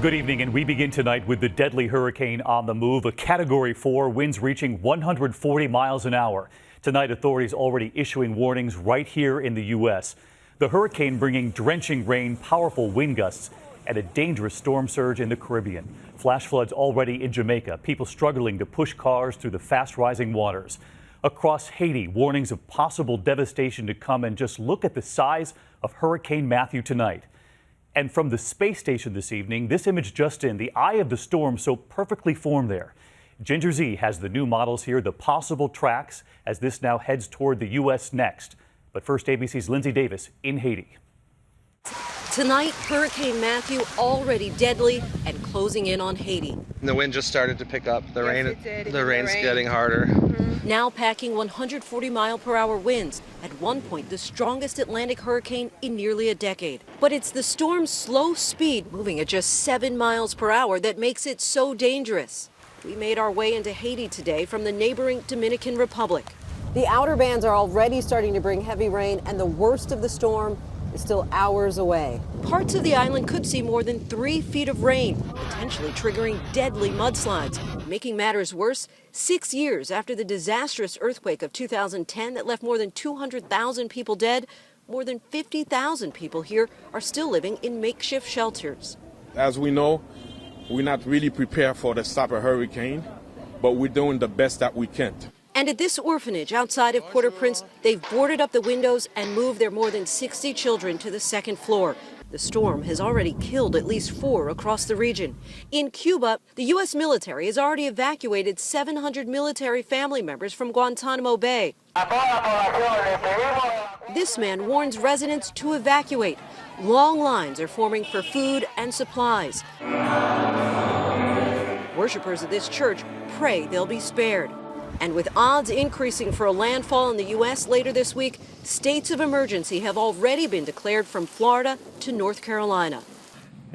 Good evening, and we begin tonight with the deadly hurricane on the move, a Category 4, winds reaching 140 miles an hour. Tonight, authorities already issuing warnings right here in the U.S. The hurricane bringing drenching rain, powerful wind gusts, and a dangerous storm surge in the Caribbean. Flash floods already in Jamaica, people struggling to push cars through the fast-rising waters. Across Haiti, warnings of possible devastation to come, and just look at the size of Hurricane Matthew tonight. And from the space station this evening, this image just in, the eye of the storm so perfectly formed there. Ginger Z has the new models here, the possible tracks as this now heads toward the U.S. next. But first, ABC's Lindsay Davis in Haiti. Tonight, Hurricane Matthew already deadly and closing in on Haiti. The wind just started to pick up. The rain's getting harder. Now packing 140-mile-per-hour winds, at one point the strongest Atlantic hurricane in nearly a decade. But it's the storm's slow speed, moving at just 7 miles per hour, that makes it so dangerous. We made our way into Haiti today from the neighboring Dominican Republic. The outer bands are already starting to bring heavy rain, and the worst of the storm is still hours away. Parts of the island could see more than 3 feet of rain, potentially triggering deadly mudslides. Making matters worse, 6 years after the disastrous earthquake of 2010 that left more than 200,000 people dead, more than 50,000 people here are still living in makeshift shelters. As we know, we're not really prepared for this type of hurricane, but we're doing the best that we can. And at this orphanage outside of Port-au-Prince, they've boarded up the windows and moved their more than 60 children to the second floor. The storm has already killed at least 4 across the region. In Cuba, the U.S. military has already evacuated 700 military family members from Guantanamo Bay. This man warns residents to evacuate. Long lines are forming for food and supplies. Worshippers of this church pray they'll be spared. And with odds increasing for a landfall in the U.S. later this week, states of emergency have already been declared from Florida to North Carolina.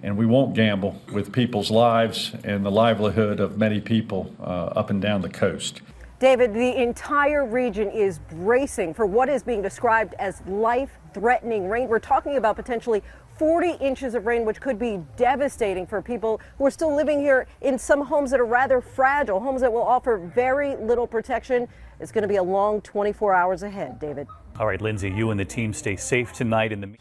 And we won't gamble with people's lives and the livelihood of many people up and down the coast. David, the entire region is bracing for what is being described as life-threatening rain. We're talking about potentially 40 inches of rain, which could be devastating for people who are still living here in some homes that are rather fragile, homes that will offer very little protection. It's going to be a long 24 hours ahead, David. All right, Lindsay, you and the team stay safe tonight in the